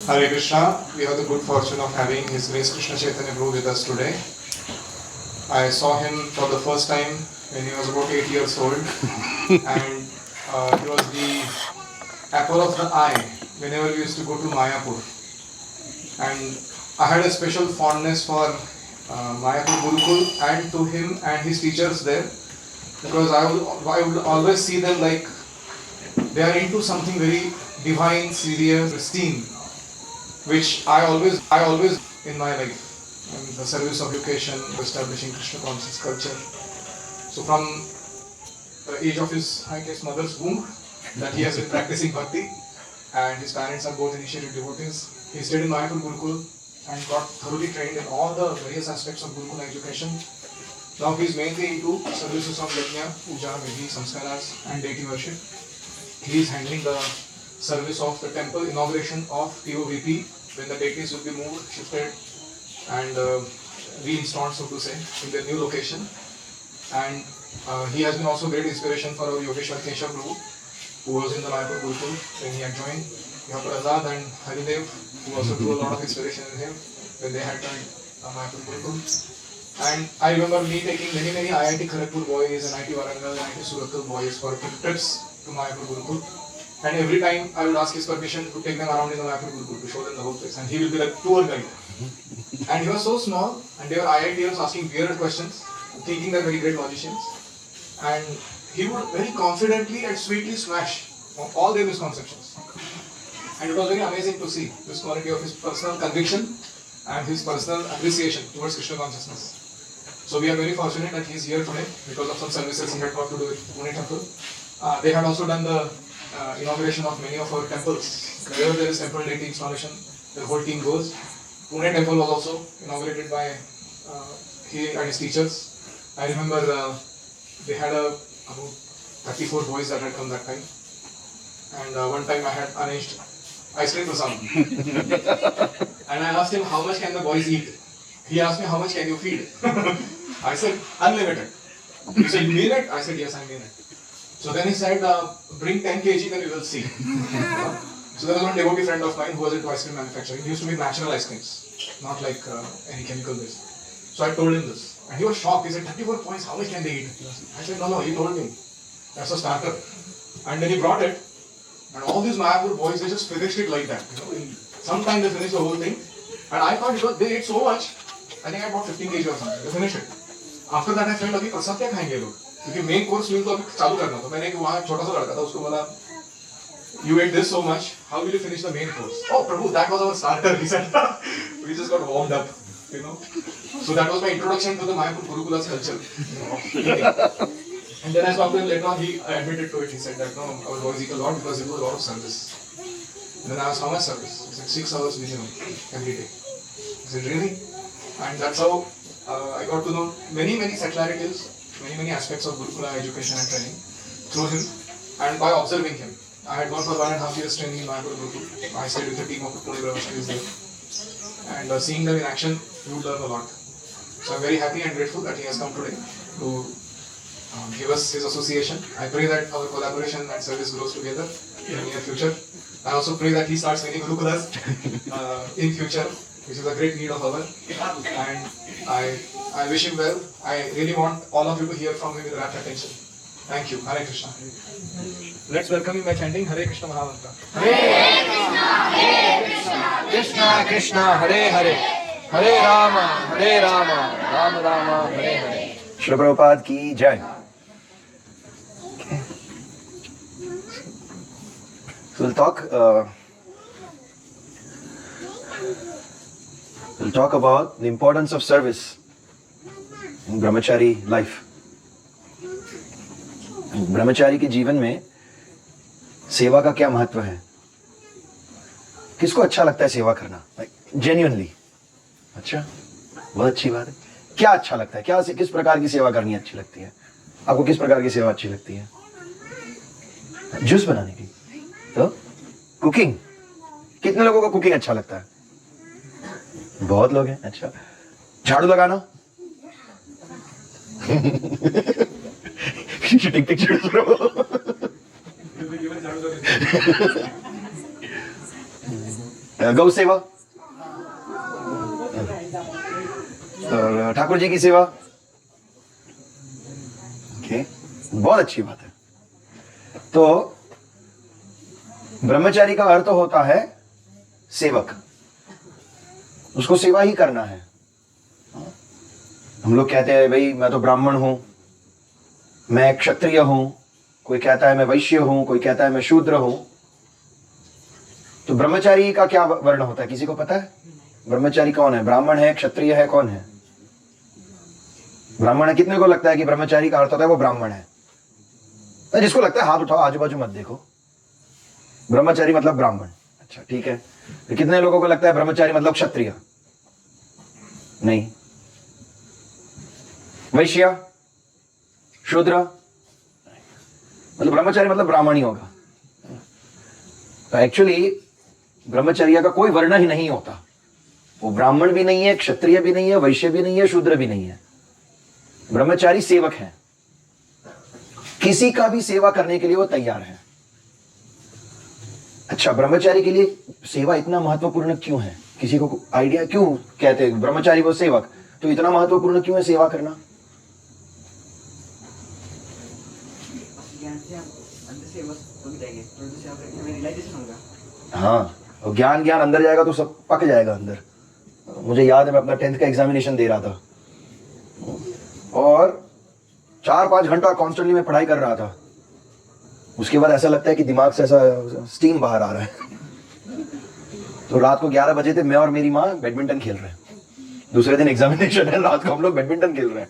Hare Krishna, we have the good fortune of having His Grace Krishna Chaitanya Prabhu with us today. I saw him for the first time when he was about 8 years old, and he was the apple of the eye whenever we used to go to Mayapur. And I had a special fondness for Mayapur Gurukul and to him and his teachers there, because I would always see them like they are into something very divine, serious, pristine, which I always in my life, in the service of education, establishing Krishna conscious culture. So from the age of his, I guess, mother's womb, that he has been practicing bhakti, and his parents are both initiated devotees. He stayed in Mayapur Gurukul and got thoroughly trained in all the various aspects of Gurukul education. Now he is mainly into services of yajna, puja, vidhi, samskaras and deity worship. He is handling the service of the temple inauguration of TOVP, when the deities will be moved, shifted and reinstalled, so to say, in their new location. And he has been also great inspiration for our Yogeshwar Keshav Prabhu, who was in the Mayapur Gurukul when he had joined. We have Azad and Haridev, who also drew a lot of inspiration in him when they had joined Mayapur Gurukul. And I remember me taking many IIT Kharagpur boys and IIT Warangal and IIT Surathkal boys for trips to Mayapur Gurukul. And every time I would ask his permission to take them around in the Mayapur Gurukul to show them the whole place. And he will be like tour guide. And he was so small, and they were IITers asking weird questions, thinking they're very great logicians. And he would very confidently and sweetly smash all their misconceptions. And it was very amazing to see this quality of his personal conviction and his personal appreciation towards Krishna consciousness. So we are very fortunate that he is here today because of some services he had got to do with Pune Temple. They had also done the inauguration of many of our temples. Wherever there is temple deity installation, the whole team goes. Pune Temple was also inaugurated by he and his teachers. I remember they had about 34 boys that had come that time. And one time I had arranged ice cream prasad. And I asked him how much can the boys eat. He asked me how much can you feed. I said unlimited. He said you mean it? I said yes, I mean it. So then he said bring 10 kg then we will see. So there was one devotee friend of mine who was into ice cream manufacturing. He used to make natural ice creams, not like any chemical based. So I told him this. And he was shocked. He said 34 points, how much can they eat? I said no, he told me. That's a starter. And then he brought it. And all these Mayapur boys, they just finished it like that. In some time they finished the whole thing. And I thought they ate so much. I think I bought 15 kg or something. They finished it. After that I felt अभी प्रसाद क्या खाएंगे लोग? क्योंकि main course मील तो अभी चालू करना था. मैंने वहाँ छोटा सा लड़का था उसको बोला, you ate this so much, how will you finish the main course? Oh Prabhu, that was our starter. He said, we just got warmed up, you know. So that was my introduction to the Mayapur Gurukula's culture, you know. And then I talked to him later on, he admitted to it. He said that no, our boys eat a lot because they do a lot of service. And then I asked how much service? He said 6 hours minimum every day. I said really? And that's how I got to know many secularities, many aspects of Gurukula education and training through him and by observing him. I had gone for 1.5 years training in Mayapur Gurukul. I stayed with the team of the Pune Brahmacharis there. And seeing them in action, you would learn a lot. So I'm very happy and grateful that he has come today to give us his association. I pray that our collaboration and service grows together in the near future. I also pray that he starts many Gurukulas in future, which is a great need of our. And I wish him well. I really want all of you to hear from him with rapt attention. Thank you. Hare Krishna. Let's welcome him by chanting Hare Krishna Mahamantra. Hare Krishna, Krishna Krishna, Hare Hare, Hare Rama, Rama Rama, Hare Hare. Srila Prabhupada ki jai. So we'll talk about the importance of service in brahmachari life. ब्रह्मचारी के जीवन में सेवा का क्या महत्व है? किसको अच्छा लगता है सेवा करना? जेन्युइनली अच्छा, बहुत अच्छी बात है. क्या अच्छा लगता है? क्या किस प्रकार की सेवा करनी अच्छी लगती है आपको? किस प्रकार की सेवा अच्छी लगती है? जूस बनाने की. तो कुकिंग, कितने लोगों को कुकिंग अच्छा लगता है? बहुत लोग हैं. अच्छा, झाड़ू लगाना. You should take pictures, bro. गौ सेवा और ठाकुर जी की सेवा। ओके, बहुत अच्छी बात है। तो ब्रह्मचारी का अर्थ होता है सेवक, उसको सेवा ही करना है। हम लोग कहते हैं भाई मैं तो ब्राह्मण हूं, मैं क्षत्रिय हूं, कोई कहता है मैं वैश्य हूं, कोई कहता है मैं शूद्र हूं। तो ब्रह्मचारी का क्या वर्ण होता है, किसी को पता है? ब्रह्मचारी कौन है? ब्राह्मण है, क्षत्रिय है, कौन है? ब्राह्मण है। कितने को लगता है कि ब्रह्मचारी का अर्थ होता है वो ब्राह्मण है? जिसको लगता है हाथ उठाओ, आजू बाजू मत देखो। ब्रह्मचारी मतलब ब्राह्मण। अच्छा ठीक है। तो कितने लोगों को लगता है ब्रह्मचारी मतलब क्षत्रिय? नहीं। वैश्य, शूद्र, मतलब ब्रह्मचारी मतलब ब्राह्मण ही होगा। तो एक्चुअली ब्रह्मचर्य का कोई वर्ण ही नहीं होता। वो ब्राह्मण भी नहीं है, क्षत्रिय भी नहीं है, वैश्य भी नहीं है, शूद्र भी नहीं है। ब्रह्मचारी सेवक है, किसी का भी सेवा करने के लिए वो तैयार है। अच्छा, ब्रह्मचारी के लिए सेवा इतना महत्वपूर्ण क्यों है? किसी को आइडिया? क्यों कहते हैं ब्रह्मचारी को सेवक? तो इतना महत्वपूर्ण क्यों है सेवा करना? हाँ, और ज्ञान अंदर जाएगा तो सब पक जाएगा अंदर। मुझे याद है मैं अपना 10th का एग्जामिनेशन दे रहा था और 4-5 घंटा कॉन्स्टेंटली मैं पढ़ाई कर रहा था। उसके बाद ऐसा लगता है कि दिमाग से ऐसा स्टीम बाहर आ रहा है। तो रात को 11 बजे थे, मैं और मेरी माँ बैडमिंटन खेल रहे हैं। दूसरे दिन एग्जामिनेशन है, रात को हम लोग बैडमिंटन खेल रहे हैं।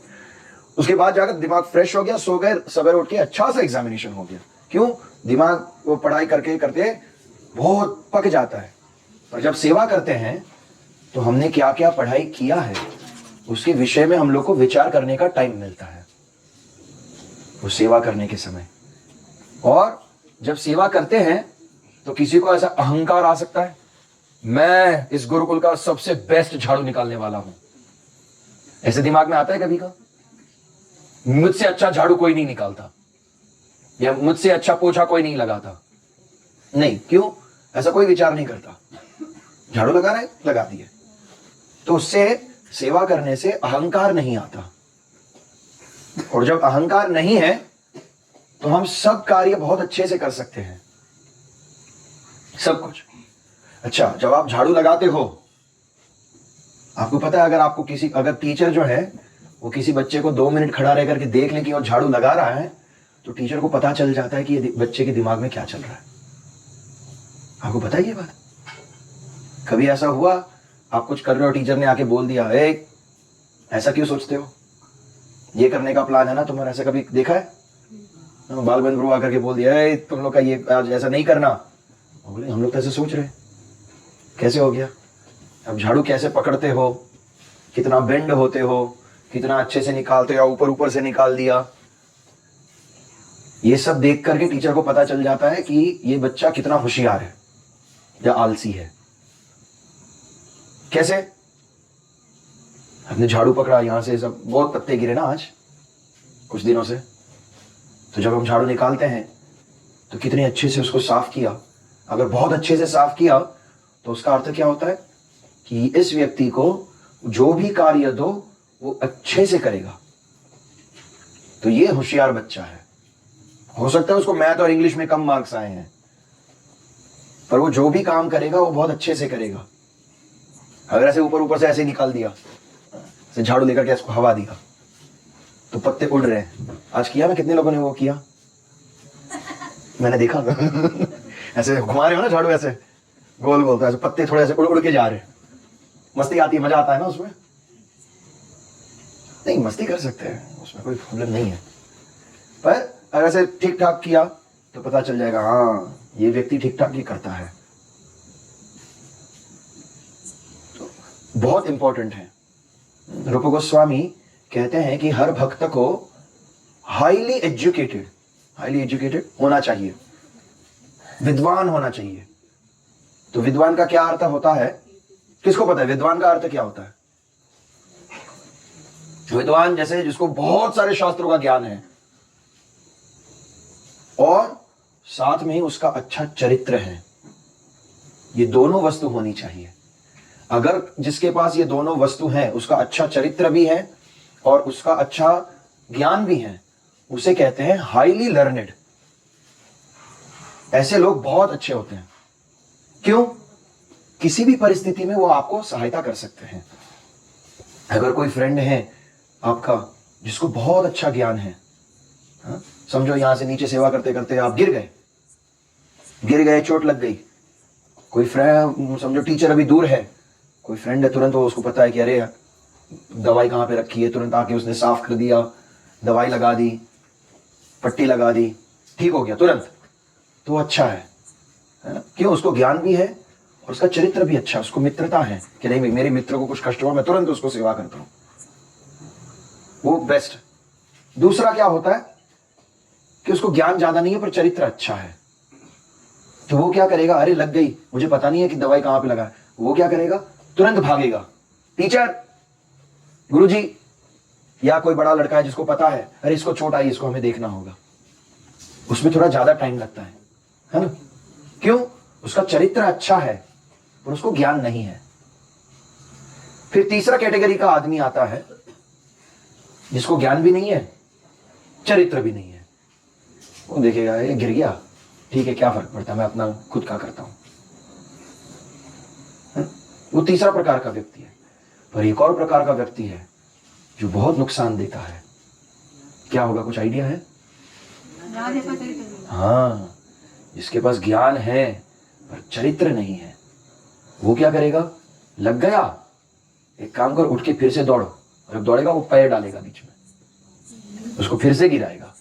उसके बाद जाकर दिमाग फ्रेश हो गया, सो गए, सवेरे उठ के अच्छा सा एग्जामिनेशन हो गया। क्यों? दिमाग वो पढ़ाई करके करते बहुत पक जाता है। पर जब सेवा करते हैं तो हमने क्या क्या पढ़ाई किया है उसके विषय में हम लोग को विचार करने का टाइम मिलता है वो सेवा करने के समय। और जब सेवा करते हैं तो किसी को ऐसा अहंकार आ सकता है, मैं इस गुरुकुल का सबसे बेस्ट झाड़ू निकालने वाला हूं। ऐसे दिमाग में आता है कभी का? मुझसे अच्छा झाड़ू कोई नहीं निकालता या मुझसे अच्छा पोछा कोई नहीं लगाता। नहीं, क्यों? ऐसा कोई विचार नहीं करता। झाड़ू लगा रहे, लगा दिए। तो उससे सेवा करने से अहंकार नहीं आता। और जब अहंकार नहीं है तो हम सब कार्य बहुत अच्छे से कर सकते हैं, सब कुछ। अच्छा, जब आप झाड़ू लगाते हो, आपको पता है अगर टीचर जो है वो किसी बच्चे को 2 मिनट खड़ा रह करके देख ले कि वो झाड़ू लगा रहा है तो टीचर को पता चल जाता है कि ये बच्चे के दिमाग में क्या चल रहा है। आपको पता है ये बात? कभी ऐसा हुआ आप कुछ कर रहे हो, टीचर ने आके बोल दिया, ऐसा क्यों सोचते हो, ये करने का प्लान है ना तुम्हारा? ऐसा कभी देखा है? बाल बंधु आकर के बोल दिया, तुम लोग का ये आज ऐसा नहीं करना। बोले हम लोग तो ऐसे सोच रहे। कैसे हो गया? अब झाड़ू कैसे पकड़ते हो, कितना बेंड होते हो, कितना अच्छे से निकालते हो या ऊपर ऊपर से निकाल दिया, ये सब देख करके टीचर को पता चल जाता है कि ये बच्चा कितना होशियार है या आलसी है। कैसे? हमने झाड़ू पकड़ा, यहां से सब बहुत पत्ते गिरे ना आज कुछ दिनों से, तो जब हम झाड़ू निकालते हैं तो कितने अच्छे से उसको साफ किया। अगर बहुत अच्छे से साफ किया तो उसका अर्थ क्या होता है कि इस व्यक्ति को जो भी कार्य दो वो अच्छे से करेगा। तो ये होशियार बच्चा है। हो सकता है उसको मैथ और इंग्लिश में कम मार्क्स आए हैं, पर वो जो भी काम करेगा वो बहुत अच्छे से करेगा। अगर ऐसे ऊपर ऊपर से ऐसे निकाल दिया, ऐसे झाड़ू लेकर के इसको हवा दिया तो पत्ते उड़ रहे हैं। आज किया ना, कितने लोगों ने वो किया? मैंने देखा ऐसे घुमा रहे हो ना झाड़ू, ऐसे गोल गोल, ऐसे पत्ते थोड़े ऐसे उड़ उड़ के जा रहे हैं। मस्ती आती है, मजा आता है ना उसमें? नहीं, मस्ती कर सकते हैं, उसमें कोई प्रॉब्लम नहीं है। पर अगर ऐसे ठीक ठाक किया तो पता चल जाएगा, हाँ ये व्यक्ति ठीक ठाक ही करता है। तो बहुत इंपॉर्टेंट है। रूप गोस्वामी कहते हैं कि हर भक्त को हाईली एजुकेटेड होना चाहिए, विद्वान होना चाहिए। तो विद्वान का क्या अर्थ होता है? किसको पता है विद्वान का अर्थ क्या होता है? विद्वान जैसे जिसको बहुत सारे शास्त्रों का ज्ञान है और साथ में ही उसका अच्छा चरित्र है, ये दोनों वस्तु होनी चाहिए। अगर जिसके पास ये दोनों वस्तु हैं, उसका अच्छा चरित्र भी है और उसका अच्छा ज्ञान भी है, उसे कहते हैं हाईली लर्नेड। ऐसे लोग बहुत अच्छे होते हैं। क्यों? किसी भी परिस्थिति में वो आपको सहायता कर सकते हैं। अगर कोई फ्रेंड है आपका जिसको बहुत अच्छा ज्ञान है, हाँ? समझो यहां से नीचे सेवा करते करते आप गिर गए, चोट लग गई, कोई फ्रेंड, समझो टीचर अभी दूर है, कोई फ्रेंड है, तुरंत वो उसको पता है कि अरे दवाई कहाँ पे रखी है, तुरंत आके उसने साफ कर दिया, दवाई लगा दी, पट्टी लगा दी, ठीक हो गया तुरंत, तो अच्छा है ना? क्यों? उसको ज्ञान भी है और उसका चरित्र भी अच्छा, उसको मित्रता है कि नहीं मेरे मित्र को कुछ कष्ट हुआ, मैं तुरंत उसको सेवा करता हूं, वो बेस्ट। दूसरा क्या होता है कि उसको ज्ञान ज्यादा नहीं है पर चरित्र अच्छा है, तो वो क्या करेगा, अरे लग गई, मुझे पता नहीं है कि दवाई कहां पे लगा है, वो क्या करेगा, तुरंत भागेगा, टीचर, गुरुजी, या कोई बड़ा लड़का है जिसको पता है अरे इसको चोट आई, इसको हमें देखना होगा, उसमें थोड़ा ज्यादा टाइम लगता है ना? क्यों? उसका चरित्र अच्छा है पर उसको ज्ञान नहीं है। फिर तीसरा कैटेगरी का आदमी आता है जिसको ज्ञान भी नहीं है, चरित्र भी नहीं है। वो देखेगा ये गिर गया, ठीक है, क्या फर्क पड़ता है, मैं अपना खुद का करता हूं। वो तीसरा प्रकार का व्यक्ति है। पर एक और प्रकार का व्यक्ति है जो बहुत नुकसान देता है। क्या होगा, कुछ आइडिया है? हाँ, जिसके पास ज्ञान है पर चरित्र नहीं है, वो क्या करेगा, लग गया, एक काम कर, उठ के फिर से दौड़ो, और जब दौड़ेगा वो पैर डालेगा बीच में, उसको फिर से गिराएगा,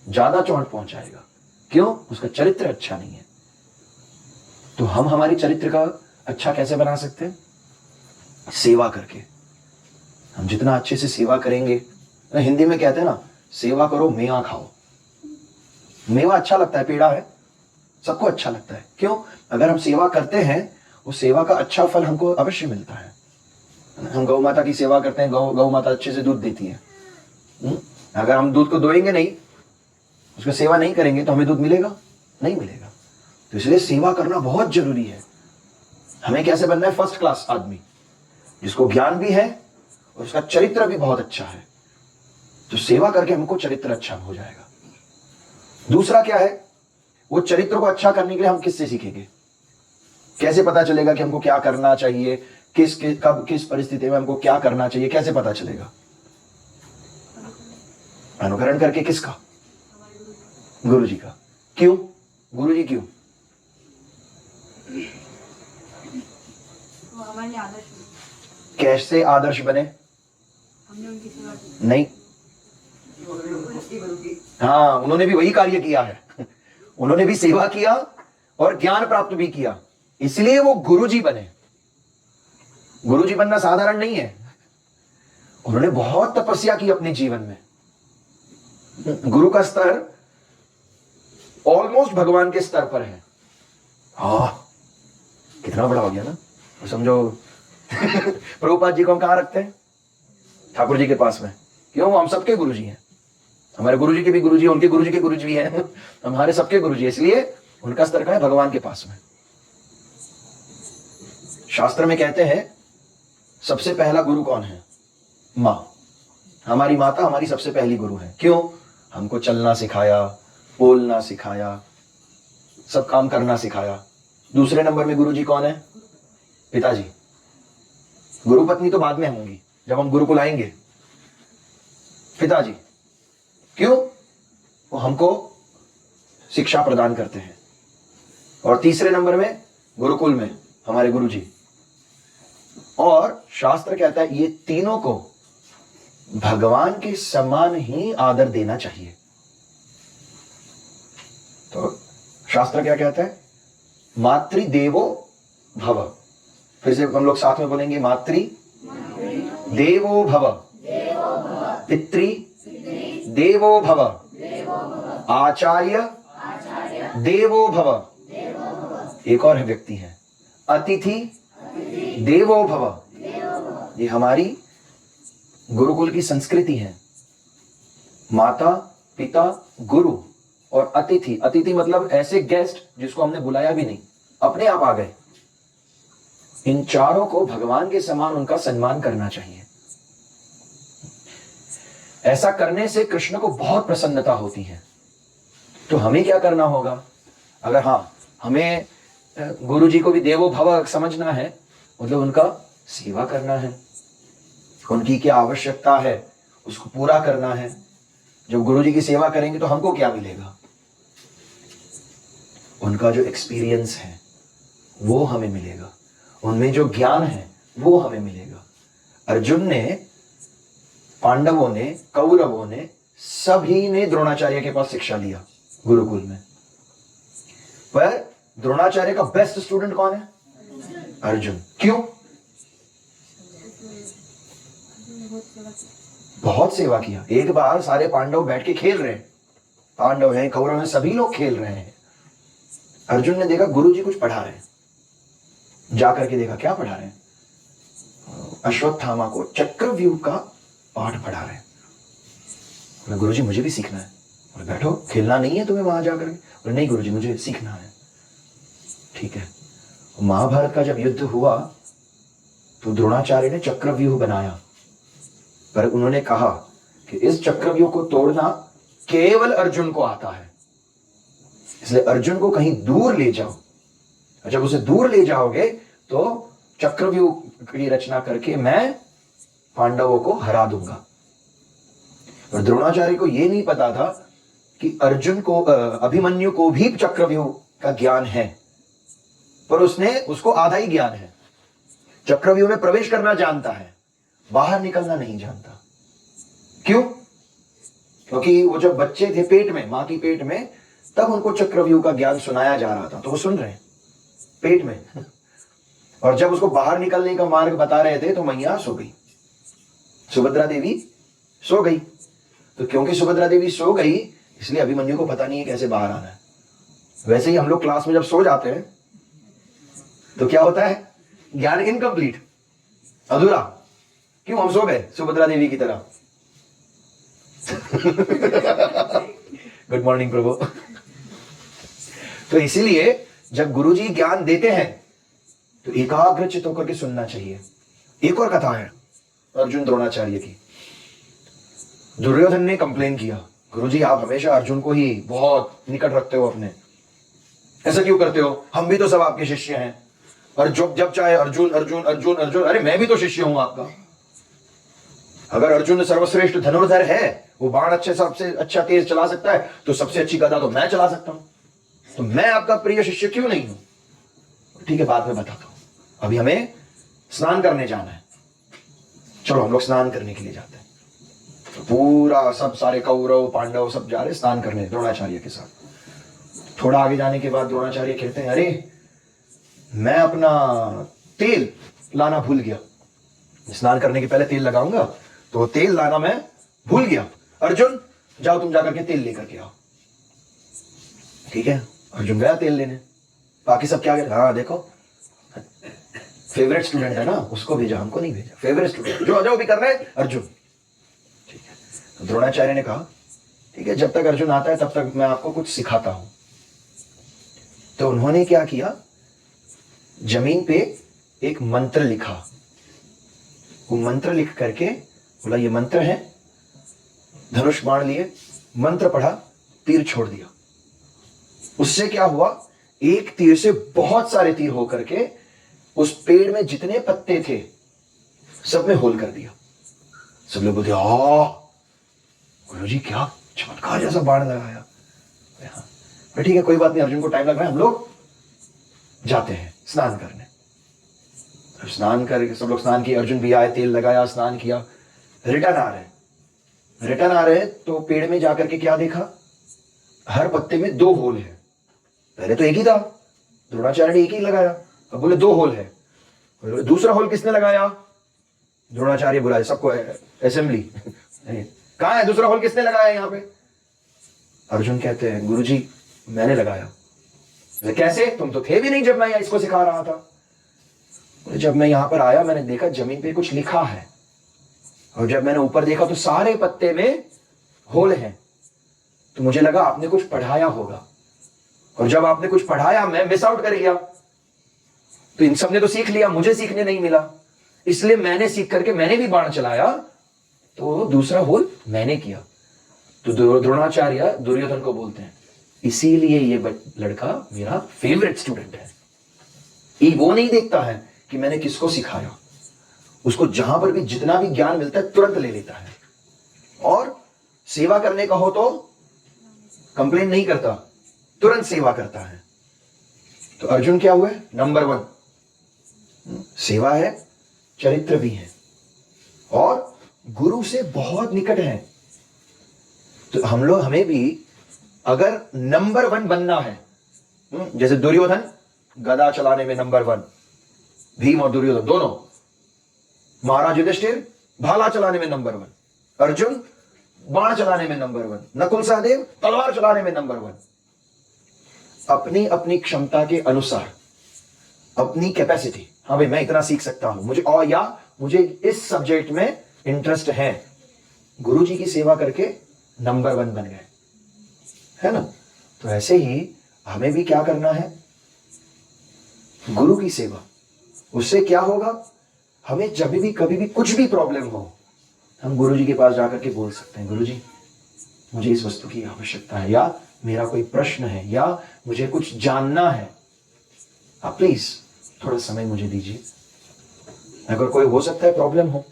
ज्यादा चोट पहुंचाएगा। क्यों? उसका चरित्र अच्छा नहीं है। तो हम हमारी चरित्र का अच्छा कैसे बना सकते हैं? सेवा करके। हम जितना अच्छे से सेवा करेंगे, हिंदी में कहते हैं ना, सेवा करो मेवा खाओ। मेवा अच्छा लगता है, पेड़ा है, सबको अच्छा लगता है। क्यों? अगर हम सेवा करते हैं, उस सेवा का अच्छा फल हमको अवश्य मिलता है। हम गौ माता की सेवा करते हैं, गौ माता अच्छे से दूध देती है। अगर हम दूध को दोएंगे नहीं, उसका सेवा नहीं करेंगे, तो हमें दूध मिलेगा नहीं मिलेगा। तो इसलिए सेवा करना बहुत जरूरी है। हमें कैसे बनना है? फर्स्ट क्लास आदमी, जिसको ज्ञान भी है और उसका चरित्र भी बहुत अच्छा है। तो सेवा करके हमको चरित्र अच्छा हो जाएगा। दूसरा क्या है? वो चरित्र को अच्छा करने के लिए हम किससे सीखेंगे? कैसे पता चलेगा कि हमको क्या करना चाहिए, कब किस परिस्थिति में हमको क्या करना चाहिए, कैसे पता चलेगा? अनुकरण करके। किसका? गुरु जी का। क्यों? गुरु जी क्यों? कैसे आदर्श बने? नहीं, हाँ, उन्होंने भी वही कार्य किया है। उन्होंने भी सेवा किया और ज्ञान प्राप्त भी किया, इसलिए वो गुरुजी बने। गुरुजी बनना साधारण नहीं है। उन्होंने बहुत तपस्या की अपने जीवन में। गुरु का स्तर ऑलमोस्ट भगवान के स्तर पर है। हाँ, कितना बड़ा हो गया ना। तो समझो प्रभुपाद जी को हम कहां रखते हैं? ठाकुर जी के पास में। क्यों? हम सबके गुरुजी हैं। हमारे गुरुजी के भी गुरुजी, उनके गुरुजी के गुरुजी भी हैं, हमारे सबके गुरुजी, इसलिए उनका स्तर का है भगवान के पास में। शास्त्र में कहते हैं सबसे पहला गुरु कौन है? मां। हमारी माता हमारी सबसे पहली गुरु है। क्यों? हमको चलना सिखाया, बोलना सिखाया, सब काम करना सिखाया। दूसरे नंबर में गुरुजी कौन है? पिताजी। गुरु पत्नी तो बाद में होंगी, जब हम गुरुकुल आएंगे। पिताजी। क्यों? वो हमको शिक्षा प्रदान करते हैं। और तीसरे नंबर में गुरुकुल में हमारे गुरुजी। और शास्त्र कहता है ये तीनों को भगवान के समान ही आदर देना चाहिए। तो शास्त्र क्या कहता है? मातृदेवो भव। फिर से हम लोग साथ में बोलेंगे, मातृ देवो भव, पितृ देवो भव, आचार्य देवो भव। एक और व्यक्ति है, अतिथि देवो भव। ये हमारी गुरुकुल की संस्कृति है। माता, पिता, गुरु और अतिथि। अतिथि मतलब ऐसे गेस्ट जिसको हमने बुलाया भी नहीं, अपने आप आ गए। इन चारों को भगवान के समान उनका सम्मान करना चाहिए। ऐसा करने से कृष्ण को बहुत प्रसन्नता होती है। तो हमें क्या करना होगा? अगर हमें गुरु जी को भी देवो भव समझना है, मतलब उनका सेवा करना है, उनकी क्या आवश्यकता है उसको पूरा करना है। जब गुरु जी की सेवा करेंगे तो हमको क्या मिलेगा? उनका जो एक्सपीरियंस है वो हमें मिलेगा, उनमें जो ज्ञान है वो हमें मिलेगा। अर्जुन ने, पांडवों ने, कौरवों ने, सभी ने द्रोणाचार्य के पास शिक्षा लिया गुरुकुल में, पर द्रोणाचार्य का बेस्ट स्टूडेंट कौन है? अर्जुन। क्यों? बहुत सेवा किया। एक बार सारे पांडव बैठ के खेल रहे हैं, पांडव हैं, कौरव हैं, सभी लोग खेल रहे हैं। अर्जुन ने देखा गुरुजी कुछ पढ़ा रहे हैं, जाकर के देखा क्या पढ़ा रहे हैं? अश्वत्थामा को चक्रव्यूह का पाठ पढ़ा रहे हैं। गुरुजी मुझे भी सीखना है। और बैठो, खेलना नहीं है तुम्हें वहां जाकर के? और नहीं गुरुजी मुझे सीखना है। ठीक है। महाभारत का जब युद्ध हुआ तो द्रोणाचार्य ने चक्रव्यूह बनाया, पर उन्होंने कहा कि इस चक्रव्यूह को तोड़ना केवल अर्जुन को आता है, इसलिए अर्जुन को कहीं दूर ले जाओ। जब उसे दूर ले जाओगे तो चक्रव्यूह की रचना करके मैं पांडवों को हरा दूंगा। और द्रोणाचार्य को यह नहीं पता था कि अर्जुन को, अभिमन्यु को भी चक्रव्यूह का ज्ञान है, पर उसको आधा ही ज्ञान है। चक्रव्यूह में प्रवेश करना जानता है, बाहर निकलना नहीं जानता। क्यों? क्योंकि वो जब बच्चे थे पेट में, मां की पेट में, तब उनको चक्रव्यूह का ज्ञान सुनाया जा रहा था, तो वो सुन रहे हैं पेट में। और जब उसको बाहर निकलने का मार्ग बता रहे थे तो मैया सो गई, सुभद्रा देवी सो गई। तो क्योंकि सुभद्रा देवी सो गई इसलिए अभिमन्यु को पता नहीं है कैसे बाहर आना है। वैसे ही हम लोग क्लास में जब सो जाते हैं तो क्या होता है? ज्ञान इनकम्प्लीट, अधूरा। क्यों? हम सो गए सुभद्रा देवी की तरह। गुड मॉर्निंग प्रभु। तो इसीलिए जब गुरुजी ज्ञान देते हैं तो एकाग्रचित होकर के सुनना चाहिए। एक और कथा है अर्जुन द्रोणाचार्य की। दुर्योधन ने कंप्लेन किया, गुरुजी आप हमेशा अर्जुन को ही बहुत निकट रखते हो अपने, ऐसा क्यों करते हो? हम भी तो सब आपके शिष्य हैं। और जब चाहे अर्जुन अर्जुन अर्जुन अर्जुन। अरे मैं भी तो शिष्य हूं आपका। अगर अर्जुन सर्वश्रेष्ठ धनुर्धर है, वो बाण अच्छे सबसे अच्छा तेज चला सकता है, तो सबसे अच्छी गदा तो मैं चला सकता हूं, तो मैं आपका प्रिय शिष्य क्यों नहीं हूं? ठीक है, बाद में बताता हूं, अभी हमें स्नान करने जाना है। चलो हम लोग स्नान करने के लिए जाते हैं। तो पूरा सब सारे कौरव पांडव सब जा रहे स्नान करने द्रोणाचार्य के साथ। थोड़ा आगे जाने के बाद द्रोणाचार्य कहते हैं, अरे मैं अपना तेल लाना भूल गया, स्नान करने के पहले तेल लगाऊंगा, तो तेल लाना मैं भूल गया। अर्जुन जाओ तुम जाकर के तेल लेकर के आओ। ठीक है, अर्जुन गया तेल लेने। बाकी सब क्या गए? हाँ देखो, फेवरेट स्टूडेंट है ना, उसको भेजा, हमको नहीं भेजा। फेवरेट स्टूडेंट जो भी कर रहे हैं अर्जुन। ठीक है, तो द्रोणाचार्य ने कहा ठीक है, जब तक अर्जुन आता है तब तक मैं आपको कुछ सिखाता हूं। तो उन्होंने क्या किया, जमीन पे एक मंत्र लिखा। वो मंत्र लिख करके बोला ये मंत्र है, धनुष बाण लिए, मंत्र पढ़ा, तीर छोड़ दिया। उससे क्या हुआ, एक तीर से बहुत सारे तीर होकर के उस पेड़ में जितने पत्ते थे सब में होल कर दिया। सब लोग बोलते गुरुजी क्या चमत्कार जैसा बाण लगाया। ठीक है कोई बात नहीं, अर्जुन को टाइम लग रहा है, हम लोग जाते हैं स्नान करने। अब स्नान करके सब लोग स्नान किए, अर्जुन भी आए, तेल लगाया, स्नान किया, रिटर्न आ रहे तो पेड़ में जाकर के क्या देखा, हर पत्ते में 2 होल है। पहले तो एक ही था, द्रोणाचार्य ने एक ही लगाया, अब बोले 2 होल है। दूसरा होल किसने लगाया? द्रोणाचार्य बुलाए सबको, असेंबली कहां है, दूसरा होल किसने लगाया यहाँ पे? अर्जुन कहते हैं गुरुजी मैंने लगाया। कैसे? तुम तो थे भी नहीं जब मैं इसको सिखा रहा था। जब मैं यहां पर आया मैंने देखा जमीन पे कुछ लिखा है, और जब मैंने ऊपर देखा तो सारे पत्ते में होल हैं, तो मुझे लगा आपने कुछ पढ़ाया होगा, और जब आपने कुछ पढ़ाया मैं मिस आउट कर गया। तो इन सब ने तो सीख लिया, मुझे सीखने नहीं मिला, इसलिए मैंने सीख करके मैंने भी बाण चलाया, तो दूसरा होल मैंने किया। तो द्रोणाचार्य दुर्योधन को बोलते हैं, इसीलिए ये लड़का मेरा फेवरेट स्टूडेंट है। ये वो नहीं देखता है कि मैंने किसको सिखाया, उसको जहां पर भी जितना भी ज्ञान मिलता है तुरंत ले लेता है, और सेवा करने का हो तो कंप्लेन नहीं करता, तुरंत सेवा करता है। तो अर्जुन क्या हुआ? नंबर 1 सेवा है, चरित्र भी है, और गुरु से बहुत निकट है। तो हमें भी अगर नंबर 1 बनना है, जैसे दुर्योधन गदा चलाने में नंबर 1, भीम और दुर्योधन दोनों, महाराज युधिष्ठिर भाला चलाने में नंबर 1, अर्जुन बाण चलाने में नंबर 1, नकुल सहदेव तलवार चलाने में नंबर 1। अपनी अपनी क्षमता के अनुसार, अपनी कैपेसिटी, हाँ भाई मैं इतना सीख सकता हूं, मुझे और या मुझे इस सब्जेक्ट में इंटरेस्ट है, गुरु जी की सेवा करके नंबर 1 बन गए, है ना। तो ऐसे ही हमें भी क्या करना है, गुरु की सेवा। उससे क्या होगा, हमें जब भी कभी भी कुछ भी प्रॉब्लम हो, हम गुरु जी के पास जाकर के बोल सकते हैं, गुरु जी मुझे इस वस्तु की आवश्यकता है, या मेरा कोई प्रश्न है, या मुझे कुछ जानना है, आप प्लीज थोड़ा समय मुझे दीजिए। अगर कोई हो सकता है प्रॉब्लम हो,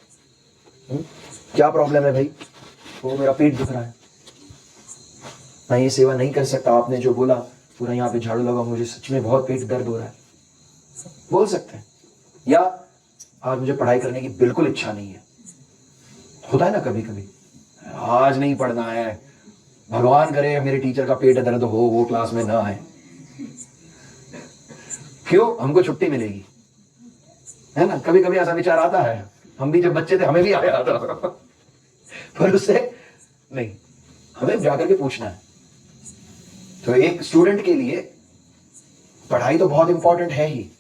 क्या प्रॉब्लम है भाई? वो मेरा पेट दुख रहा है, मैं ये सेवा नहीं कर सकता, आपने जो बोला पूरा यहाँ पे झाड़ू लगाओ, मुझे सच में बहुत पेट दर्द हो रहा है, बोल सकते हैं। या आज मुझे पढ़ाई करने की बिल्कुल इच्छा नहीं है, होता है ना कभी कभी, आज नहीं पढ़ना है, भगवान करे मेरे टीचर का पेट दर्द हो, वो क्लास में ना आए, क्यों? हमको छुट्टी मिलेगी, है ना। कभी कभी ऐसा विचार आता है, हम भी जब बच्चे थे हमें भी आया था, पर उससे नहीं, हमें जाकर के पूछना है। तो एक स्टूडेंट के लिए पढ़ाई तो बहुत इंपॉर्टेंट है ही,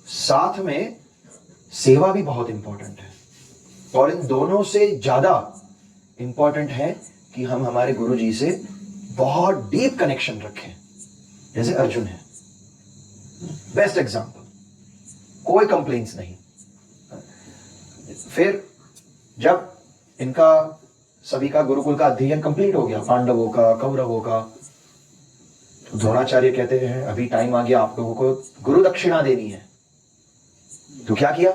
साथ में सेवा भी बहुत इंपॉर्टेंट है, और इन दोनों से ज्यादा इंपॉर्टेंट है कि हम हमारे गुरु जी से बहुत डीप कनेक्शन रखें, जैसे अर्जुन है बेस्ट एग्जांपल, कोई कंप्लेंट्स नहीं। फिर जब इनका सभी का गुरुकुल का अध्ययन कंप्लीट हो गया, पांडवों का, कौरवों का, तो द्रोणाचार्य कहते हैं अभी टाइम आ गया आप लोगों को गुरु दक्षिणा देनी है। तो क्या किया?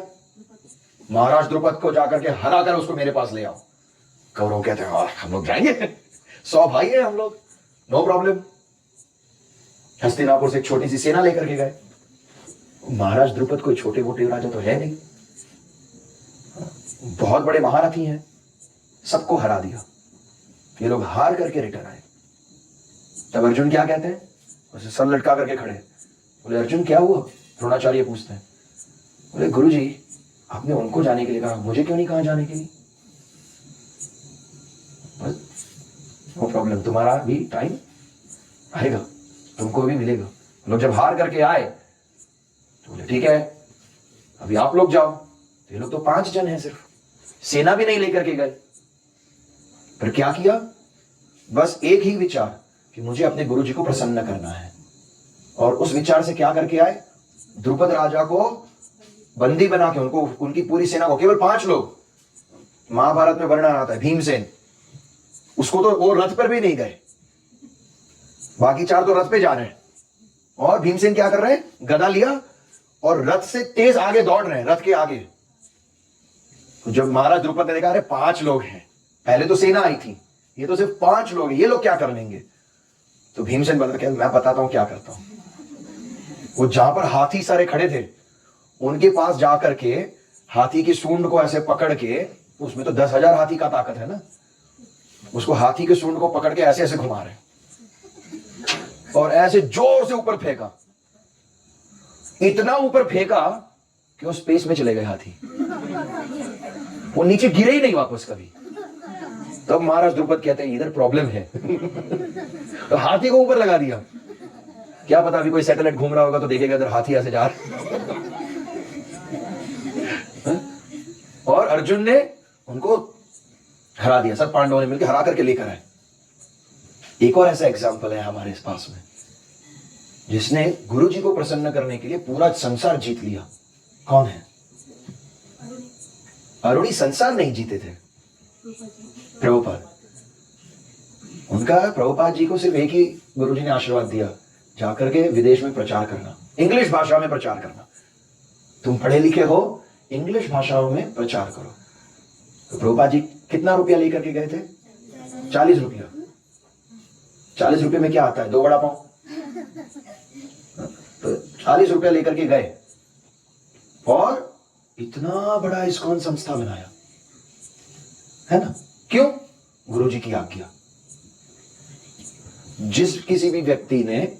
महाराज द्रुपद को जाकर के हरा कर उसको मेरे पास ले आओ। कौरव कहते हैं हम लोग जाएंगे, 100 भाई है हम लोग, नो प्रॉब्लम। हस्तिनापुर से एक छोटी सी सेना लेकर के गए। महाराज द्रुपद कोई छोटे मोटे राजा तो है नहीं, बहुत बड़े महारथी हैं, सबको हरा दिया। ये लोग हार करके रिटर्न आए। तब अर्जुन क्या कहते हैं? उसे सर लटका करके खड़े, बोले अर्जुन क्या हुआ? द्रोणाचार्य पूछते हैं। बोले गुरुजी आपने उनको जाने के लिए कहा, मुझे क्यों नहीं कहा जाने के लिए? नो प्रॉब्लम, तुम्हारा भी टाइम आएगा, तुमको भी मिलेगा। लोग जब हार करके आए तो बोले ठीक है अभी आप लोग जाओ। तो ये लोग तो 5 जन हैं, सिर्फ सेना भी नहीं लेकर के गए। पर क्या किया? बस एक ही विचार कि मुझे अपने गुरु जी को प्रसन्न करना है, और उस विचार से क्या करके आए? द्रुपद राजा को बंदी बना के उनको, उनकी पूरी सेना को, केवल 5 लोग, महाभारत में वर्णन आता है भीमसेन, उसको तो वो रथ पर भी नहीं गए, बाकी 4 तो रथ पे जा रहे हैं, और भीमसेन क्या कर रहे हैं? गदा लिया और रथ से तेज आगे दौड़ रहे हैं, रथ के आगे। तो जब महाराज द्रुपद ने देखा अरे 5 लोग हैं, पहले तो सेना आई थी, ये तो सिर्फ 5 लोग हैं, ये लोग क्या कर लेंगे? तो भीमसेन बता के मैं बताता हूं क्या करता हूं। वो जहां पर हाथी सारे खड़े थे उनके पास जाकर के हाथी की सूंड को ऐसे पकड़ के, उसमें तो 10,000 हाथी का ताकत है ना, उसको हाथी के सूंड को पकड़ के ऐसे ऐसे घुमा रहे और ऐसे जोर से ऊपर फेंका, इतना ऊपर फेंका कि वो स्पेस में चले गए हाथी, वो नीचे गिरे ही नहीं वापस कभी। तब महाराज द्रुपद कहते हैं इधर प्रॉब्लम है। तो हाथी को ऊपर लगा दिया, क्या पता अभी कोई सैटेलाइट घूम रहा होगा तो देखेगा इधर हाथी ऐसे जा रहा। और अर्जुन ने उनको हरा दिया, सब पांडवों ने मिलकर हरा करके लेकर आए। एक और ऐसा एग्जांपल है हमारे इस पास में, जिसने गुरु जी को प्रसन्न करने के लिए पूरा संसार जीत लिया, कौन है? अरुणी संसार नहीं जीते थे, प्रभुपाद। उनका प्रभुपाद जी को सिर्फ एक ही गुरु जी ने आशीर्वाद दिया, जाकर के विदेश में प्रचार करना, इंग्लिश भाषा में प्रचार करना। तुम पढ़े लिखे हो, इंग्लिश भाषाओं में प्रचार करो। तो प्रभुपाद जी कितना रुपया लेकर के गए थे? 40 रुपया। 40 रुपये में क्या आता है? 2 वड़ा पाव। तो 40 रुपया लेकर के गए और इतना बड़ा इस्कॉन संस्था बनाया, है ना? क्यों? गुरु जी की आज्ञा। जिस किसी भी व्यक्ति ने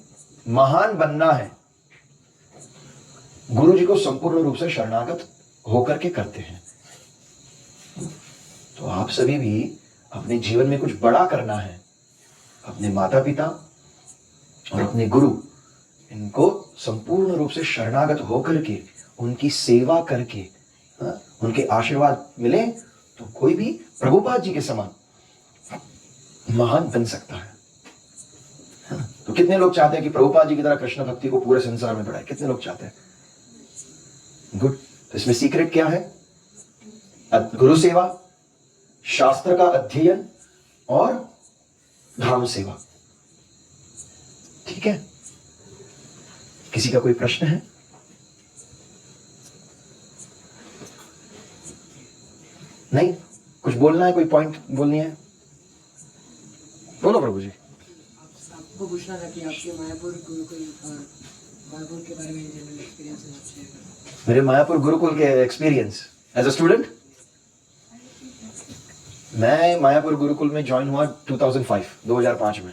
महान बनना है, गुरु जी को संपूर्ण रूप से शरणागत होकर के करते हैं। तो आप सभी भी अपने जीवन में कुछ बड़ा करना है, अपने माता पिता और अपने गुरु, इनको संपूर्ण रूप से शरणागत होकर के उनकी सेवा करके उनके आशीर्वाद मिले तो कोई भी प्रभुपाद जी के समान महान बन सकता है। तो कितने लोग चाहते हैं कि प्रभुपाद जी की तरह कृष्ण भक्ति को पूरे संसार में बढ़ाए? कितने लोग चाहते हैं? गुड। तो इसमें सीक्रेट क्या है? गुरु सेवा, शास्त्र का अध्ययन और धाम सेवा। ठीक है? किसी का कोई प्रश्न है? नहीं? कुछ बोलना है? कोई पॉइंट बोलनी है? बोलो प्रभु जी। आपको पूछना था कि आपके मायापुर गुरुकुल और मायापुर के बारे में जनरल एक्सपीरियंस है आपसे। मेरे मायापुर गुरुकुल के एक्सपीरियंस एज अ स्टूडेंट, मैं मायापुर गुरुकुल में ज्वाइन हुआ 2005 में।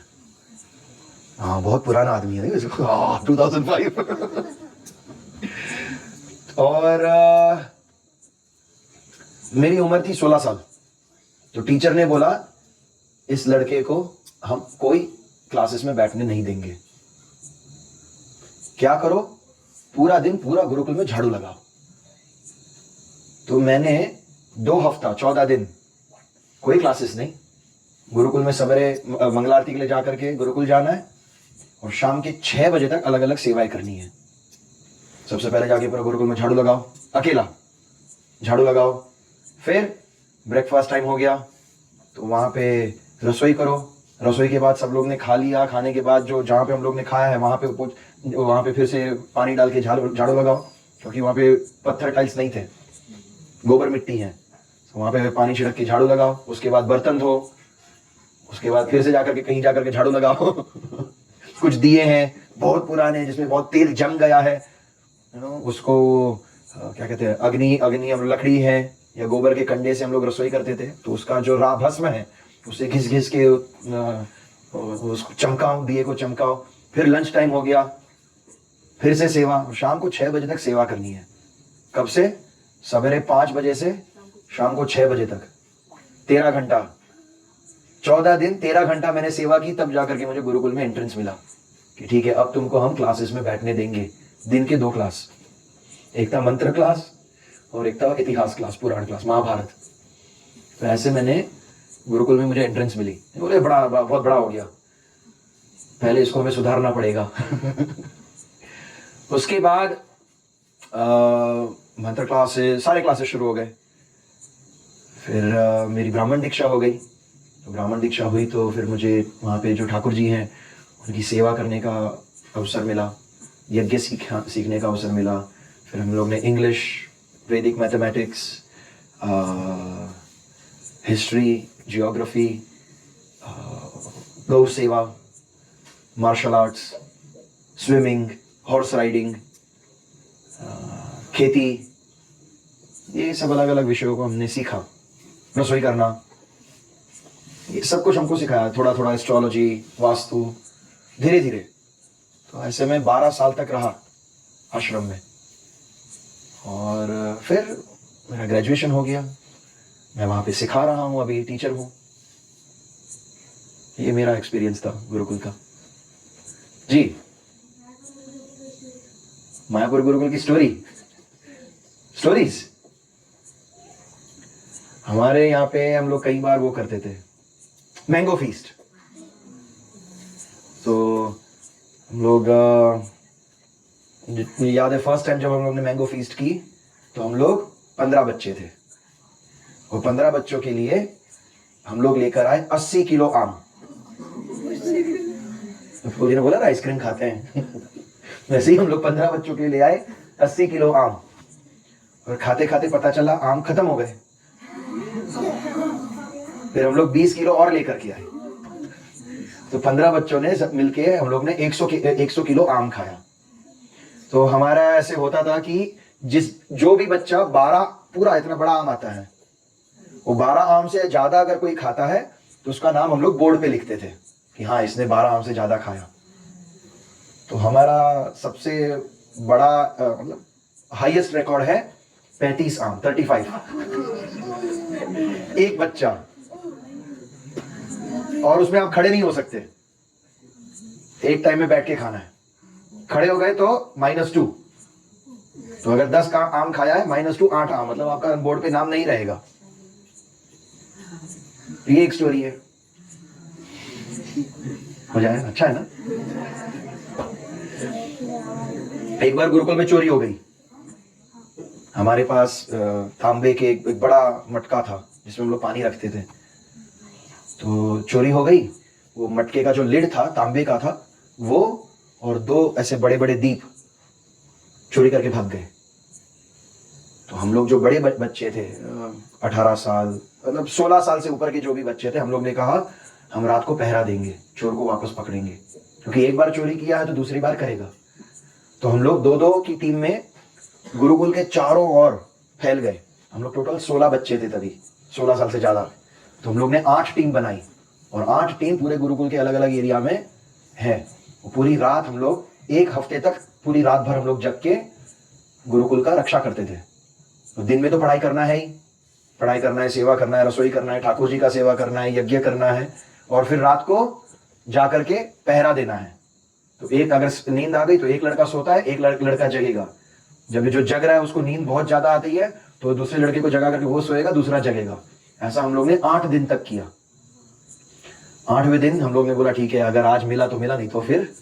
हाँ, बहुत पुराना आदमी है 2005। और मेरी उम्र थी 16 साल। तो टीचर ने बोला इस लड़के को हम कोई क्लासेस में बैठने नहीं देंगे। क्या करो? पूरा दिन पूरा गुरुकुल में झाड़ू लगाओ। तो मैंने 2 हफ्ता 14 दिन कोई क्लासेस नहीं। गुरुकुल में सवेरे मंगला आरती के लिए जाकर के गुरुकुल जाना है और शाम के 6 बजे तक अलग अलग सेवाएं करनी है। सबसे पहले जाके पूरा गुरुकुल में झाड़ू लगाओ, अकेला झाड़ू लगाओ। फिर ब्रेकफास्ट टाइम हो गया तो वहां पे रसोई करो। रसोई के बाद सब लोग ने खा लिया। खाने के बाद जो जहाँ पे हम लोग ने खाया है वहां पे फिर से पानी डाल के झाड़ू लगाओ, क्योंकि वहां पे पत्थर टाइल्स नहीं थे, गोबर मिट्टी है। तो वहां पे पानी छिड़क के झाड़ू लगाओ। उसके बाद बर्तन धो। उसके बाद फिर से जाकर के कहीं जाकर के झाड़ू लगाओ। कुछ दिए हैं बहुत पुराने जिसमें बहुत तेल जम गया है, उसको क्या कहते हैं, अग्नि लकड़ी है या गोबर के कंडे से हम लोग रसोई करते थे, तो उसका जो भस्म है उसे घिस घिस के उसको चमकाओ, दिए को चमकाओ। फिर लंच टाइम हो गया, फिर से सेवा। शाम को 6 बजे तक सेवा करनी है। कब से? सवेरे 5 बजे से शाम को 6 बजे तक 13 घंटा। 14 दिन 13 घंटा मैंने सेवा की, तब जाकर के मुझे गुरुकुल में एंट्रेंस मिला कि ठीक है अब तुमको हम क्लासेस में बैठने देंगे। दिन के 2 क्लास, एक था मंत्र क्लास और एक था इतिहास क्लास, पुराण क्लास, महाभारत। तो ऐसे मैंने गुरुकुल में मुझे एंट्रेंस मिली। बोले बहुत बड़ा हो गया, पहले इसको हमें सुधारना पड़ेगा। उसके बाद मंत्र क्लासेस, सारे क्लासेस शुरू हो गए। फिर मेरी ब्राह्मण दीक्षा हो गई। तो ब्राह्मण दीक्षा हुई तो फिर मुझे वहाँ पे जो ठाकुर जी हैं उनकी सेवा करने का अवसर मिला, यज्ञ सीखने का अवसर मिला। फिर हम लोग ने इंग्लिश, वैदिक मैथमेटिक्स, हिस्ट्री, जियोग्राफी, गौ सेवा, martial arts, swimming, horse riding, खेती, ये सब अलग अलग विषयों को हमने सीखा। रसोई करना, ये सब कुछ हमको सिखाया। थोड़ा थोड़ा एस्ट्रोलॉजी, वास्तु, धीरे धीरे। तो ऐसे में 12 साल तक रहा आश्रम में। और फिर मेरा ग्रेजुएशन हो गया। मैं वहाँ पे सिखा रहा हूँ, अभी टीचर हूँ। ये मेरा एक्सपीरियंस था गुरुकुल का। जी, मायापुर गुरुकुल की स्टोरीज। हमारे यहाँ पे हम लोग कई बार वो करते थे, मैंगो फीस्ट। तो हम लोग जितनी याद है फर्स्ट टाइम जब हम लोग ने मैंगो फीस्ट की तो हम लोग 15 बच्चे थे और 15 बच्चों के लिए हम लोग लेकर आए 80 किलो आम। तो फूजी ने बोला ना आइसक्रीम खाते हैं वैसे ही हम लोग 15 बच्चों के लिए ले आए 80 किलो आम और खाते खाते पता चला आम खत्म हो गए। फिर हम लोग 20 किलो और लेकर के आए तो 15 बच्चों ने सब मिलके हम लोग ने 100 किलो आम खाया। तो हमारा ऐसे होता था कि जो भी बच्चा 12 पूरा इतना बड़ा आम आता है वो 12 आम से ज्यादा अगर कोई खाता है तो उसका नाम हम लोग बोर्ड पे लिखते थे कि हाँ इसने 12 आम से ज्यादा खाया। तो हमारा सबसे बड़ा मतलब हाईएस्ट रिकॉर्ड है 35 आम 35 एक बच्चा, और उसमें आप खड़े नहीं हो सकते, एक टाइम में बैठ के खाना है। खड़े हो गए तो -2। तो अगर 10 का आम खाया है -2 8 आम, मतलब आपका बोर्ड पे नाम नहीं रहेगा। ये एक स्टोरी है। हो जाए अच्छा है ना। एक बार गुरुकुल में चोरी हो गई। हमारे पास तांबे के एक बड़ा मटका था जिसमें हम लोग पानी रखते थे। तो चोरी हो गई। वो मटके का जो लिड था तांबे का था वो, और 2 ऐसे बड़े बड़े दीप चोरी करके भाग गए। तो हम लोग जो बड़े बच्चे थे 18 साल मतलब 16 साल से ऊपर के जो भी बच्चे थे, हम लोग ने कहा हम रात को पहरा देंगे, चोर को वापस पकड़ेंगे, क्योंकि एक बार चोरी किया है तो दूसरी बार करेगा। तो हम लोग 2-2 की टीम में गुरुकुल के चारों ओर फैल गए। हम लोग टोटल 16 बच्चे थे तभी, 16 साल से ज्यादा। तो हम लोग ने 8 टीम बनाई और 8 टीम पूरे गुरुकुल के अलग अलग एरिया में है। पूरी रात हम लोग 1 हफ्ते तक पूरी रात भर हम लोग जग के गुरुकुल का रक्षा करते थे। तो दिन में तो पढ़ाई करना है ही, पढ़ाई करना है, सेवा करना है, रसोई करना है, ठाकुर जी का सेवा करना है, यज्ञ करना है, और फिर रात को जाकर के पहरा देना है। तो एक अगर नींद आ गई तो एक लड़का सोता है, एक लड़का जगेगा। जब जो जग रहा है उसको नींद बहुत ज्यादा आती है तो दूसरे लड़के को जगा करके वो सोएगा, दूसरा जगेगा। ऐसा हम लोग ने 8 दिन तक किया। 8वें दिन हम लोग ने बोला ठीक है, अगर आज मिला तो मिला, नहीं तो फिर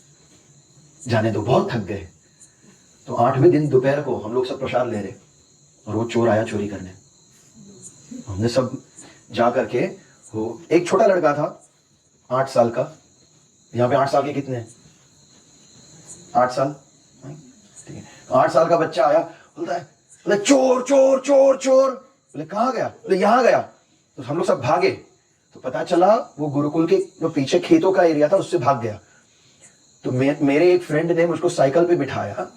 जाने दो, बहुत थक गए। तो 8वें दिन दोपहर को हम लोग सब प्रसाद ले रहे और वो चोर आया चोरी करने। हमने सब जा करके, वो एक छोटा लड़का था 8 साल का। यहाँ पे 8 साल के कितने हैं? 8 साल, ठीक है। 8 साल का बच्चा आया, बोलता है बोले चोर चोर चोर चोर। बोले कहाँ गया? बोले यहाँ गया। तो हम लोग सब भागे तो पता चला वो गुरुकुल के जो पीछे खेतों का एरिया था उससे भाग गया। तो मेरे एक फ्रेंड ने मुझको साइकिल पे बिठाया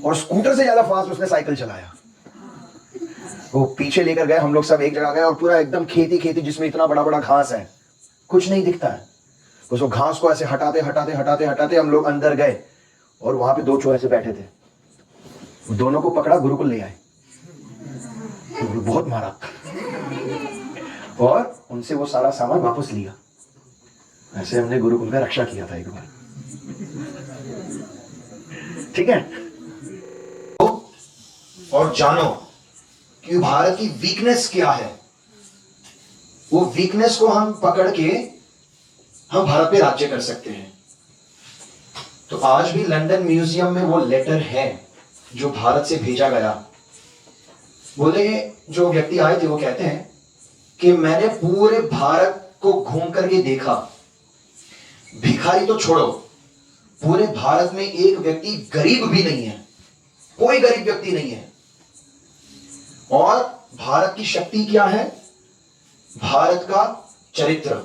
और स्कूटर से ज्यादा फास्ट उसने साइकिल चलाया। वो पीछे लेकर गए, हम लोग सब एक जगह गए और पूरा एकदम खेती खेती जिसमें इतना बड़ा बड़ा घास है, कुछ नहीं दिखता है। उसको घास को ऐसे हटाते हटाते हटाते हटाते हम लोग अंदर गए और वहां पे 2 चोर ऐसे बैठे थे। दोनों को पकड़ा, गुरुकुल ले आए, बहुत मारा और उनसे वो सारा सामान वापस लिया। ऐसे हमने गुरुकुल का रक्षा किया था एक बार। ठीक है। और जानो कि भारत की वीकनेस क्या है। वो वीकनेस को हम पकड़ के हम भारत पे राज्य कर सकते हैं। तो आज भी लंदन म्यूजियम में वो लेटर है जो भारत से भेजा गया। बोले जो व्यक्ति आए थे वो कहते हैं कि मैंने पूरे भारत को घूम करके देखा, भिखारी तो छोड़ो, पूरे भारत में एक व्यक्ति गरीब भी नहीं है, कोई गरीब व्यक्ति नहीं है। और भारत की शक्ति क्या है? भारत का चरित्र,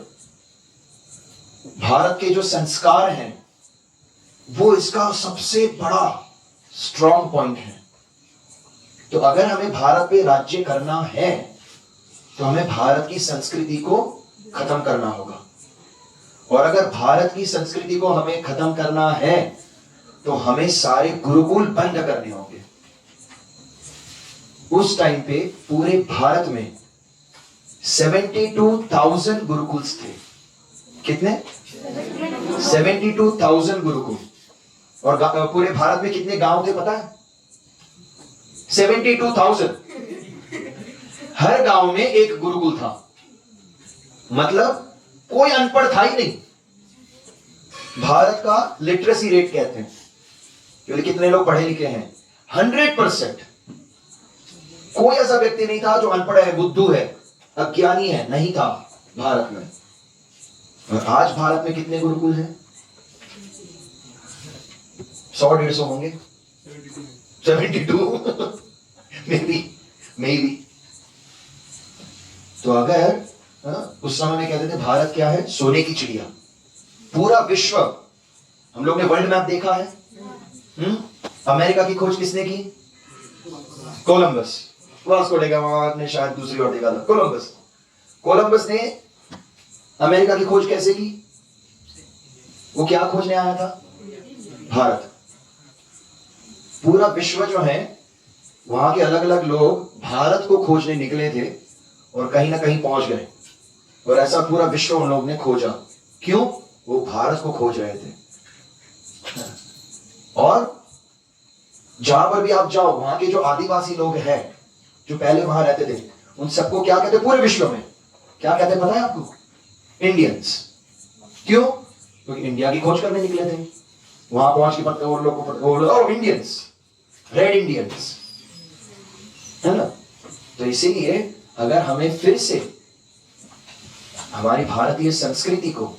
भारत के जो संस्कार हैं वो इसका सबसे बड़ा स्ट्रॉन्ग पॉइंट है। तो अगर हमें भारत पे राज्य करना है तो हमें भारत की संस्कृति को खत्म करना होगा। और अगर भारत की संस्कृति को हमें खत्म करना है तो हमें सारे गुरुकुल बंद करने होंगे। उस टाइम पे पूरे भारत में 72,000 गुरुकुल्स थे। कितने? 72,000 गुरुकुल। और पूरे भारत में कितने गांव थे पता है? 72,000। हर गांव में एक गुरुकुल था। मतलब कोई अनपढ़ था ही नहीं। भारत का लिटरेसी रेट कहते हैं, क्योंकि कितने लोग पढ़े लिखे हैं? 100%। कोई ऐसा व्यक्ति नहीं था जो अनपढ़ है, बुद्धू है, अज्ञानी है, नहीं था भारत में। और आज भारत में कितने गुरुकुल हैं? 100-150 होंगे, 72 मे बी। तो अगर उस समय में कहते थे भारत क्या है? सोने की चिड़िया। पूरा विश्व, हम लोग ने वर्ल्ड मैप देखा है। अमेरिका की खोज किसने की? कोलंबस। वास्को डा गामा ने शायद दूसरी बार देखा था। कोलंबस ने अमेरिका की खोज कैसे की? वो क्या खोजने आया था? भारत। पूरा विश्व जो है, वहां के अलग अलग लोग भारत को खोजने निकले थे और कहीं ना कहीं पहुंच गए, और ऐसा पूरा विश्व उन लोग ने खोजा। क्यों? वो भारत को खोज रहे थे। और जहां पर भी आप जाओ, वहां के जो आदिवासी लोग हैं, जो पहले वहां रहते थे, उन सबको क्या कहते? पूरे विश्व में क्या कहते पता है आपको? इंडियंस। क्यों? क्योंकि इंडिया की खोज करने निकले थे। वहां पहुंच के पता वो लोग को इंडियंस, रेड इंडियंस, है ना? तो इसीलिए अगर हमें फिर से हमारी भारतीय संस्कृति को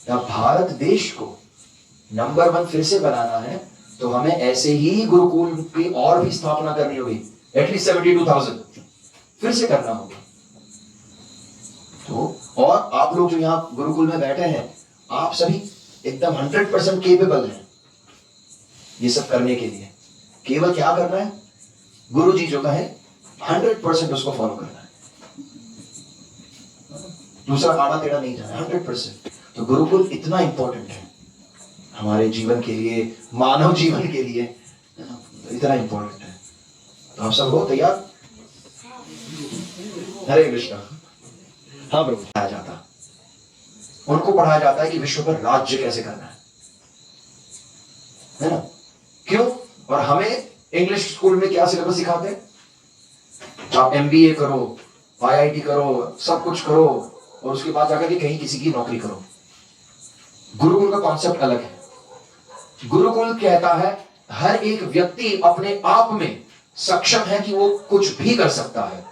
या भारत देश को नंबर 1 फिर से बनाना है, तो हमें ऐसे ही गुरुकुल की और भी स्थापना करनी होगी। एटलीस्ट 72,000 फिर से करना होगा। तो और आप लोग जो यहाँ गुरुकुल में बैठे हैं, आप सभी एकदम 100% केपेबल हैं ये सब करने के लिए। केवल क्या करना है? गुरु जी जो कहे 100% उसको फॉलो करना है। दूसरा आड़ा टेढ़ा नहीं जाना, 100%। तो गुरुकुल इतना इंपॉर्टेंट है हमारे जीवन के लिए, मानव जीवन के लिए इतना इंपॉर्टेंट है। तो आप सब हो तैयार? हरे कृष्णा। हाँ प्रभु। पढ़ाया जाता, उनको पढ़ाया जाता है कि विश्व पर राज्य कैसे करना है ना? क्यों? और हमें इंग्लिश स्कूल में क्या सिलेबस सिखाते हैं? आप MBA करो, IIT करो, सब कुछ करो, और उसके बाद जाकर के कहीं किसी की नौकरी करो। गुरुकुल का कॉन्सेप्ट अलग है। गुरुकुल कहता है हर एक व्यक्ति अपने आप में सक्षम है कि वो कुछ भी कर सकता है।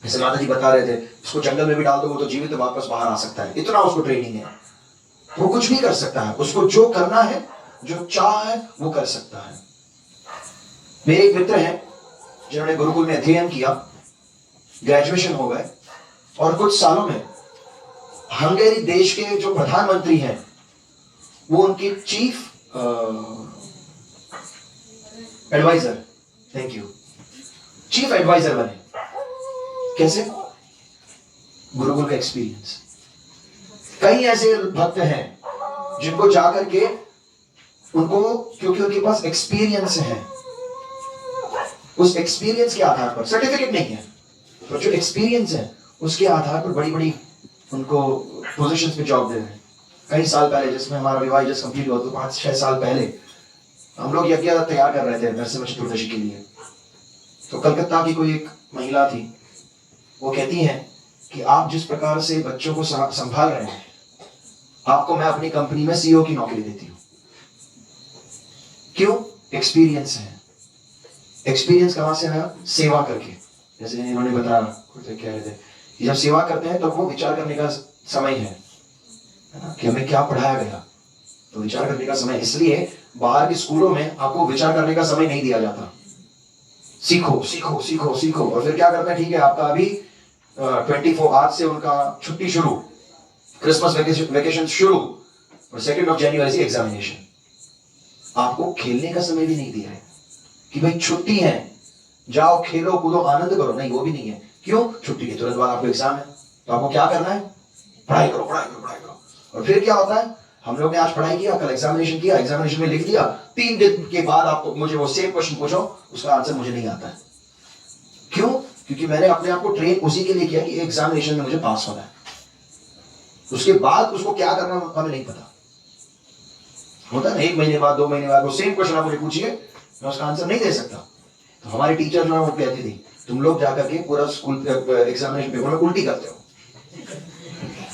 जैसे माता जी बता रहे थे, उसको जंगल में भी डाल दो वो तो जीवित वापस बाहर आ सकता है, इतना उसको ट्रेनिंग है। वो कुछ भी कर सकता है, उसको जो करना है, जो चाह है, वो कर सकता है। मेरे एक मित्र हैं जिन्होंने गुरुकुल में अध्ययन किया, ग्रेजुएशन हो गए, और कुछ सालों में हंगेरी देश के जो प्रधानमंत्री हैं, वो उनके chief adviser, thank you, chief adviser बने। कैसे? गुरुकुल का एक्सपीरियंस। कई ऐसे भक्त हैं जिनको जाकर के उनको, क्योंकि उनके पास एक्सपीरियंस है, उस एक्सपीरियंस के आधार पर, सर्टिफिकेट नहीं है, तो जो एक्सपीरियंस है उसके आधार पर बड़ी बड़ी उनको पोजीशंस पे जॉब दे रहे हैं। कई साल पहले, जिसमें हमारा विवाह जस्ट कंप्लीट हुआ, तो 5-6 साल पहले हम लोग यज्ञ तैयार कर रहे थे नरसिम्हा चतुर्दशी के लिए। तो कलकत्ता की कोई एक महिला थी, वो कहती हैं कि आप जिस प्रकार से बच्चों को संभाल रहे हैं, आपको मैं अपनी कंपनी में CEO की नौकरी देती हूँ। क्यों? एक्सपीरियंस है। एक्सपीरियंस कहां से आया? सेवा करके। जैसे इन्होंने बताया, कह रहे थे कि जब सेवा करते हैं तो वो विचार करने का समय है ना, कि हमें क्या पढ़ाया गया, तो विचार करने का समय। इसलिए बाहर के स्कूलों में आपको विचार करने का समय नहीं दिया जाता। सीखो सीखो सीखो सीखो, और फिर क्या करते हैं? ठीक है, आपका अभी 24 आज से उनका छुट्टी शुरू, क्रिसमस वेकेशन शुरू, और 2 जनवरी से एग्जामिनेशन। आपको खेलने का समय भी नहीं दिया है कि भाई छुट्टी है, जाओ खेलो कूदो आनंद करो, नहीं, वो भी नहीं है। क्यों? छुट्टी के तुरंत बाद आपको एग्जाम है, तो आपको क्या करना है? पढ़ाई करो पढ़ाई करो पढ़ाई करो। और फिर क्या होता है? हम लोग ने आज पढ़ाई किया, कल एग्जामिनेशन किया, एग्जामिनेशन में लिख दिया, 3 दिन के बाद आपको मुझे वो सेम क्वेश्चन पूछो, उसका आंसर मुझे नहीं आता है। क्यों? क्योंकि मैंने अपने आप को ट्रेन उसी के लिए किया कि एग्जामिनेशन में मुझे पास होना है, उसके बाद उसको क्या करना हमें नहीं पता होता है। 1 महीने बाद 2 महीने बाद वो सेम क्वेश्चन आप मुझे पूछिए, मैं उसका आंसर नहीं दे सकता। तो हमारे टीचर जो है वो कहती थी, तुम लोग जाकर के पूरा स्कूल एग्जामिनेशन पेपर में उल्टी करते हो।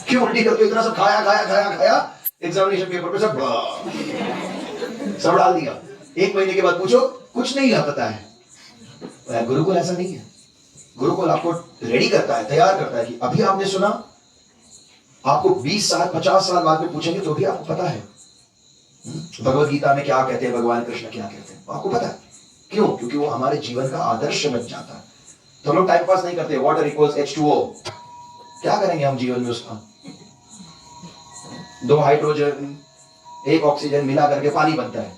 क्यों उल्टी करते हो? इतना सब खाया खाया खाया खाया, एग्जामिनेशन पेपर पे सब डाल दिया। 1 महीने के बाद पूछो, कुछ नहीं पता है। गुरुकुल ऐसा नहीं है। गुरुकुल आपको रेडी करता है, तैयार करता है कि अभी आपने सुना, आपको 20 साल 50 साल बाद में पूछेंगे तो भी आपको पता है भगवत गीता में क्या कहते हैं, भगवान कृष्ण क्या कहते हैं, आपको पता है। क्यों? क्योंकि वो हमारे जीवन का आदर्श बन जाता है। तो हम लोग टाइम पास नहीं करते। वाटर इक्वल्स H2O, क्या करेंगे हम जीवन में उसका? 2 हाइड्रोजन 1 ऑक्सीजन मिला करके पानी बनता है।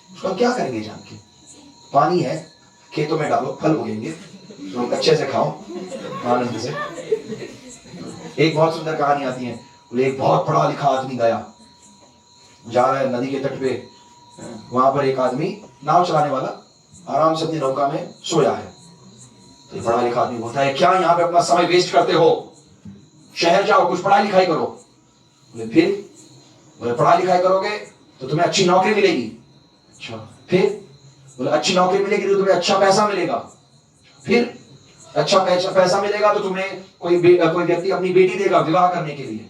उसको हम क्या करेंगे जान के? पानी है, खेतों में डालो, फल उगेंगे, तो अच्छे से खाओ आनंद से। एक बहुत सुंदर कहानी आती है। एक बहुत पढ़ा लिखा आदमी गया, जा रहा है नदी के तट पे, वहां पर एक आदमी नाव चलाने वाला आराम से अपनी नौका में सोया है। तो ये पढ़ा लिखा आदमी बोलता है, क्या यहाँ पे अपना समय वेस्ट करते हो, शहर जाओ, कुछ पढ़ाई लिखाई करो। बोले फिर? बोले पढ़ाई लिखाई करोगे तो तुम्हें अच्छी नौकरी मिलेगी। अच्छा, फिर? बोले अच्छी नौकरी मिलेगी तो तुम्हें अच्छा पैसा मिलेगा। फिर? अच्छा पैसा मिलेगा तो तुम्हें कोई व्यक्ति अपनी बेटी देगा विवाह करने के लिए।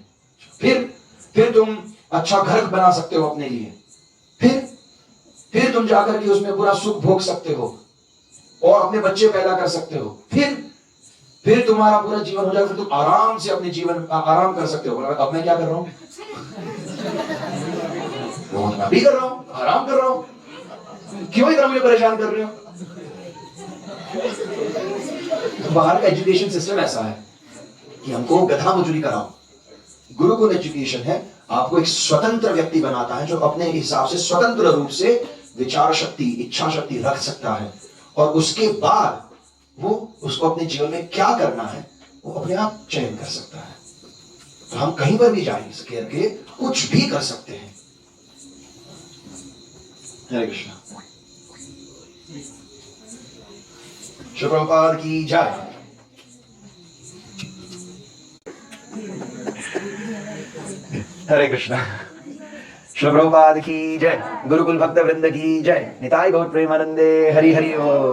फिर तुम अच्छा घर बना सकते हो अपने लिए। फिर तुम जाकर के उसमें पूरा सुख भोग सकते हो और अपने बच्चे पैदा कर सकते हो। फिर तुम्हारा पूरा जीवन हो जाएगा, फिर तुम आराम से अपने जीवन आराम कर सकते हो। अब मैं क्या कर रहा हूं? मैं भी कर रहा हूं, आराम कर रहा हूं, क्यों इतना मुझे परेशान कर रहे हो? तो बाहर का एजुकेशन सिस्टम ऐसा है कि हमको गधा मजूरी कराओ। गुरुकुल एजुकेशन है, आपको एक स्वतंत्र व्यक्ति बनाता है जो अपने हिसाब से स्वतंत्र रूप से विचार शक्ति, इच्छा शक्ति रख सकता है, और उसके बाद वो उसको अपने जीवन में क्या करना है वो अपने आप चयन कर सकता है। तो हम कहीं पर भी जाएंगे करके कुछ भी कर सकते हैं। हरे कृष्णा। श्री प्रभुपाद की जय। हरे कृष्णा। श्री प्रभुपाद की जय। गुरुकुल भक्त वृंद की जय। निताई गौर प्रेमानंदे। हरि हरि बोल।